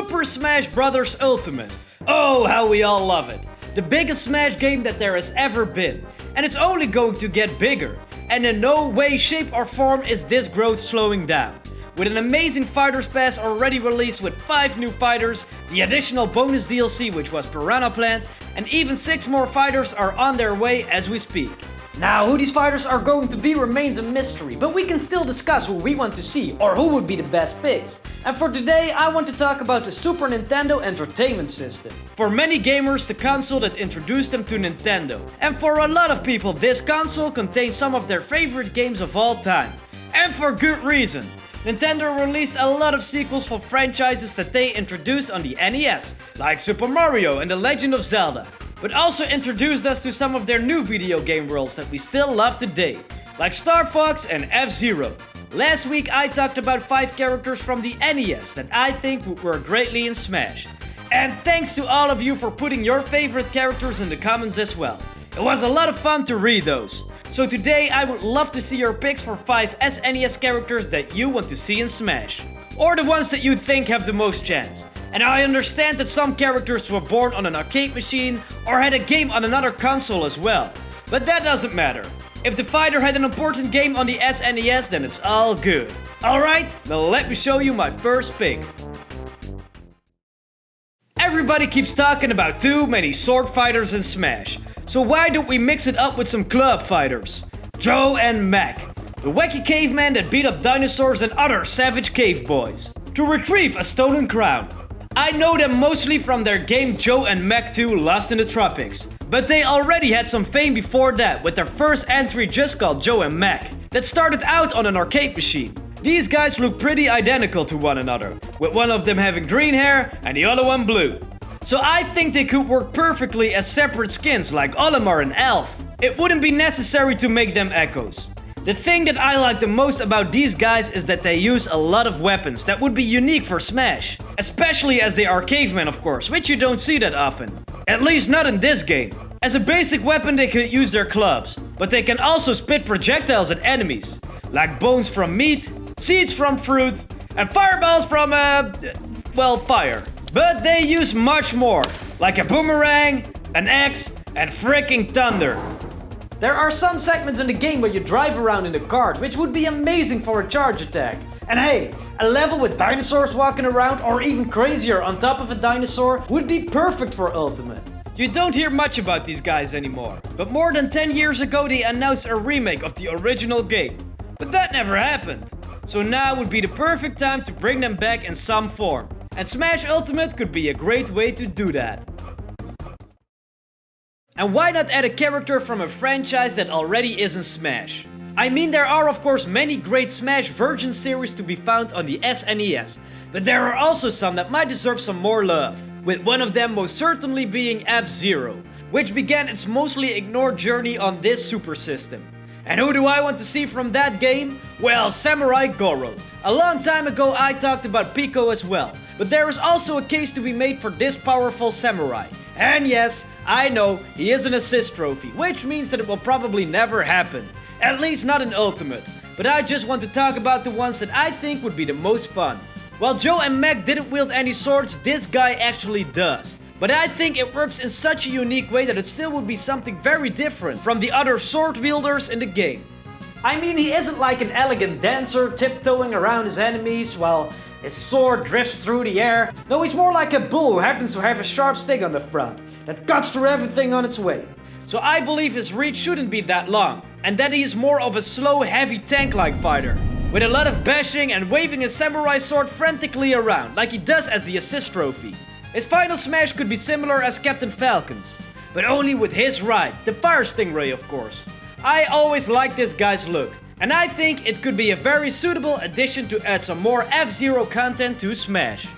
Super Smash Bros. Ultimate. Oh, how we all love it. The biggest Smash game that there has ever been. And it's only going to get bigger. And in no way, shape or form is this growth slowing down. With an amazing Fighters Pass already released with 5 new fighters, the additional bonus DLC which was Piranha Plant, and even 6 more fighters are on their way as we speak. Now, who these fighters are going to be remains a mystery, but we can still discuss who we want to see or who would be the best picks. And for today, I want to talk about the Super Nintendo Entertainment System. For many gamers, the console that introduced them to Nintendo. And for a lot of people, this console contains some of their favorite games of all time. And for good reason. Nintendo released a lot of sequels for franchises that they introduced on the NES, like Super Mario and The Legend of Zelda, but also introduced us to some of their new video game worlds that we still love today, like Star Fox and F-Zero. Last week I talked about 5 characters from the NES that I think would work greatly in Smash. And thanks to all of you for putting your favorite characters in the comments as well. It was a lot of fun to read those. So today I would love to see your picks for 5 SNES characters that you want to see in Smash. Or the ones that you think have the most chance. And I understand that some characters were born on an arcade machine or had a game on another console as well. But that doesn't matter. If the fighter had an important game on the SNES, then it's all good. Alright, now let me show you my first pick. Everybody keeps talking about too many sword fighters in Smash. So why don't we mix it up with some club fighters? Joe and Mac, the wacky cavemen that beat up dinosaurs and other savage cave boys to retrieve a stolen crown. I know them mostly from their game Joe and Mac 2 Lost in the Tropics. But they already had some fame before that with their first entry just called Joe and Mac, that started out on an arcade machine. These guys look pretty identical to one another, with one of them having green hair and the other one blue. So I think they could work perfectly as separate skins like Olimar and Elf. It wouldn't be necessary to make them echoes. The thing that I like the most about these guys is that they use a lot of weapons that would be unique for Smash. Especially as they are cavemen, of course, which you don't see that often. At least not in this game. As a basic weapon they could use their clubs, but they can also spit projectiles at enemies. Like bones from meat, seeds from fruit, and fireballs from, well, fire. But they use much more, like a boomerang, an axe, and freaking thunder. There are some segments in the game where you drive around in the cart, which would be amazing for a charge attack. And hey, a level with dinosaurs walking around, or even crazier on top of a dinosaur, would be perfect for Ultimate. You don't hear much about these guys anymore, but more than 10 years ago they announced a remake of the original game. But that never happened. So now would be the perfect time to bring them back in some form. And Smash Ultimate could be a great way to do that. And why not add a character from a franchise that already is in Smash? I mean, there are of course many great Smash Virgin series to be found on the SNES, but there are also some that might deserve some more love, with one of them most certainly being F-Zero, which began its mostly ignored journey on this super system. And who do I want to see from that game? Well, Samurai Goroh. A long time ago I talked about Pico as well, but there is also a case to be made for this powerful samurai. And yes, I know, he is an assist trophy, which means that it will probably never happen. At least not in Ultimate. But I just want to talk about the ones that I think would be the most fun. While Joe and Mac didn't wield any swords, this guy actually does. But I think it works in such a unique way that it still would be something very different from the other sword wielders in the game. I mean, he isn't like an elegant dancer tiptoeing around his enemies while his sword drifts through the air. No, he's more like a bull who happens to have a sharp stick on the front that cuts through everything on its way. So I believe his reach shouldn't be that long, and that he is more of a slow, heavy tank-like fighter, with a lot of bashing and waving his samurai sword frantically around, like he does as the assist trophy. His final smash could be similar as Captain Falcon's, but only with his ride, the Fire Stingray of course. I always liked this guy's look, and I think it could be a very suitable addition to add some more F-Zero content to Smash.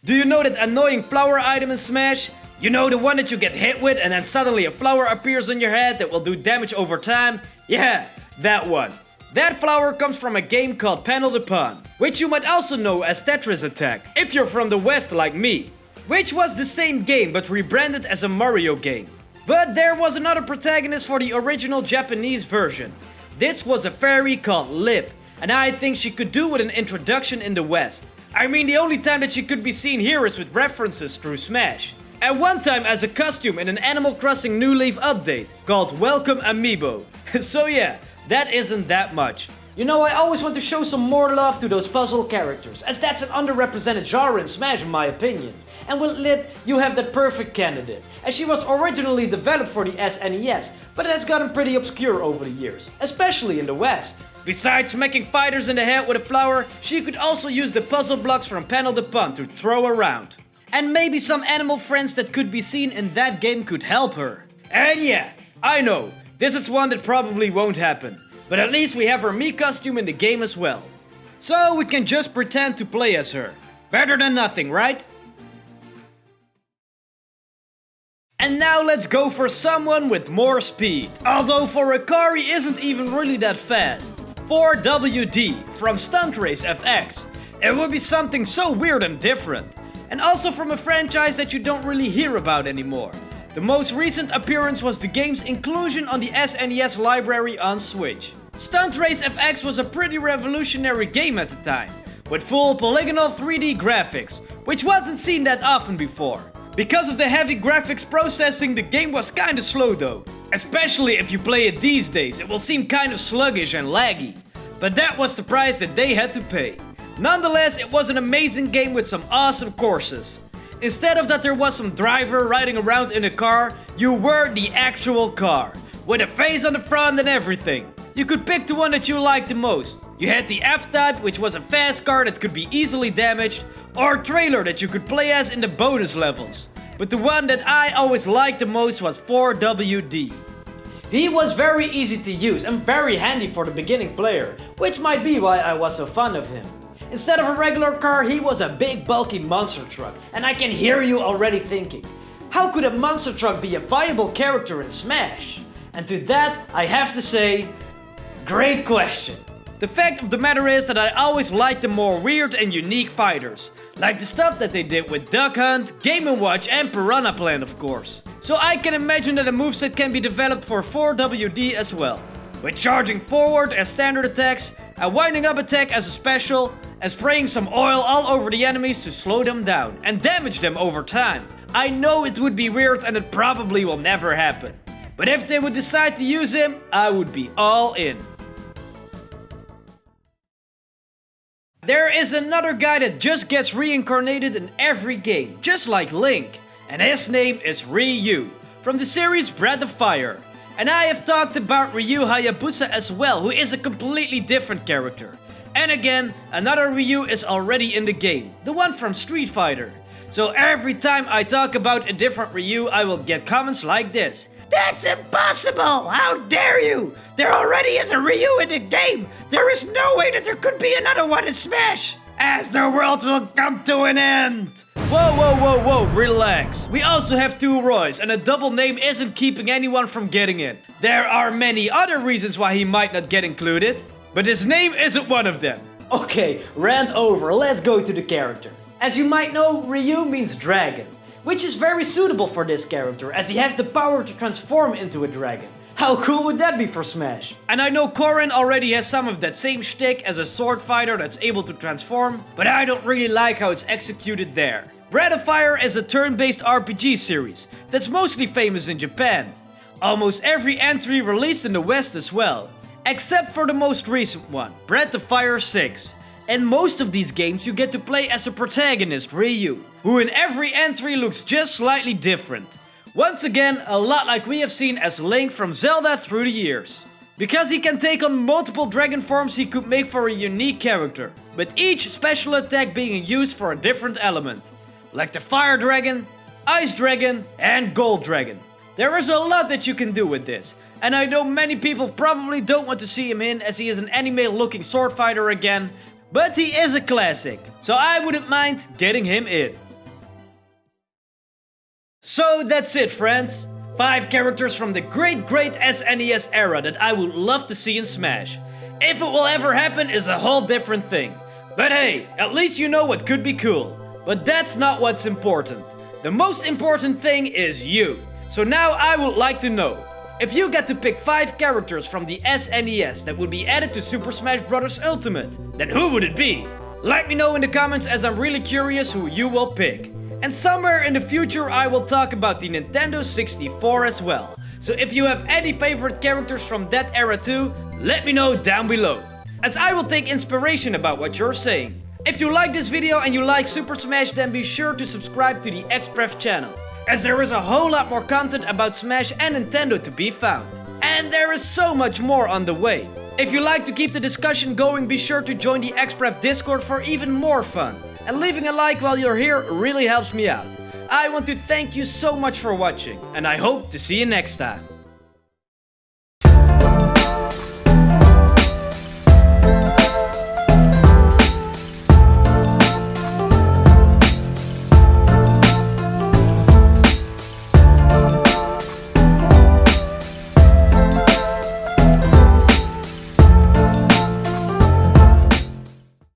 Do you know that annoying flower item in Smash? You know, the one that you get hit with and then suddenly a flower appears on your head that will do damage over time? Yeah, that one. That flower comes from a game called Panel de Pon, which you might also know as Tetris Attack, if you're from the West like me. Which was the same game but rebranded as a Mario game. But there was another protagonist for the original Japanese version. This was a fairy called Lip, and I think she could do with an introduction in the West. I mean, the only time that she could be seen here is with references through Smash. At one time as a costume in an Animal Crossing New Leaf update called Welcome Amiibo. So yeah, that isn't that much. You know, I always want to show some more love to those puzzle characters, as that's an underrepresented genre in Smash in my opinion. And with Lip, you have the perfect candidate, as she was originally developed for the SNES, but has gotten pretty obscure over the years, especially in the West. Besides smacking fighters in the head with a flower, she could also use the puzzle blocks from Panel the Pun to throw around. And maybe some animal friends that could be seen in that game could help her. And yeah, I know, this is one that probably won't happen. But at least we have her Mii costume in the game as well. So we can just pretend to play as her. Better than nothing, right? And now let's go for someone with more speed. Although for a car he isn't even really that fast. 4WD from Stunt Race FX. It would be something so weird and different. And also from a franchise that you don't really hear about anymore. The most recent appearance was the game's inclusion on the SNES library on Switch. Stunt Race FX was a pretty revolutionary game at the time, with full polygonal 3D graphics, which wasn't seen that often before. Because of the heavy graphics processing, the game was kinda slow though. Especially if you play it these days, it will seem kind of sluggish and laggy. But that was the price that they had to pay. Nonetheless, it was an amazing game with some awesome courses. Instead of that there was some driver riding around in a car, you were the actual car, with a face on the front and everything. You could pick the one that you liked the most. You had the F-Type, which was a fast car that could be easily damaged, or Trailer that you could play as in the bonus levels. But the one that I always liked the most was 4WD. He was very easy to use and very handy for the beginning player, which might be why I was so fond of him. Instead of a regular car, he was a big bulky monster truck, and I can hear you already thinking, how could a monster truck be a viable character in Smash? And to that, I have to say, great question. The fact of the matter is that I always liked the more weird and unique fighters, like the stuff that they did with Duck Hunt, Game & Watch and Piranha Plant of course. So I can imagine that a moveset can be developed for 4WD as well, with charging forward as standard attacks, a winding up attack as a special, and spraying some oil all over the enemies to slow them down and damage them over time. I know it would be weird and it probably will never happen, but if they would decide to use him, I would be all in. There is another guy that just gets reincarnated in every game, just like Link, and his name is Ryu, from the series Breath of Fire. And I have talked about Ryu Hayabusa as well, who is a completely different character. And again, another Ryu is already in the game, the one from Street Fighter. So every time I talk about a different Ryu, I will get comments like this. That's impossible! How dare you! There already is a Ryu in the game! There is no way that there could be another one in Smash! As the world will come to an end! Whoa, relax. We also have two Roys, and a double name isn't keeping anyone from getting in. There are many other reasons why he might not get included, but his name isn't one of them. Okay, rant over, let's go to the character. As you might know, Ryu means dragon, which is very suitable for this character as he has the power to transform into a dragon. How cool would that be for Smash? And I know Corrin already has some of that same shtick as a sword fighter that's able to transform, but I don't really like how it's executed there. Breath of Fire is a turn-based RPG series that's mostly famous in Japan. Almost every entry released in the West as well, except for the most recent one, Breath of Fire 6. In most of these games you get to play as a protagonist, Ryu, who in every entry looks just slightly different. Once again, a lot like we have seen as Link from Zelda through the years. Because he can take on multiple dragon forms, he could make for a unique character, with each special attack being used for a different element, like the Fire Dragon, Ice Dragon and Gold Dragon. There is a lot that you can do with this, and I know many people probably don't want to see him in as he is an anime looking sword fighter again, but he is a classic, so I wouldn't mind getting him in. So that's it, friends. 5 characters from the great SNES era that I would love to see in Smash. If it will ever happen is a whole different thing. But hey, at least you know what could be cool. But that's not what's important. The most important thing is you. So now I would like to know, If you get to pick 5 characters from the SNES that would be added to Super Smash Bros. Ultimate, then who would it be? Let me know in the comments, as I'm really curious who you will pick. And somewhere in the future I will talk about the Nintendo 64 as well. So if you have any favorite characters from that era too, let me know down below, as I will take inspiration about what you're saying. If you like this video and you like Super Smash, then be sure to subscribe to the Expref channel, as there is a whole lot more content about Smash and Nintendo to be found. And there is so much more on the way. If you like to keep the discussion going, be sure to join the Expref Discord for even more fun. And leaving a like while you're here really helps me out. I want to thank you so much for watching, and I hope to see you next time.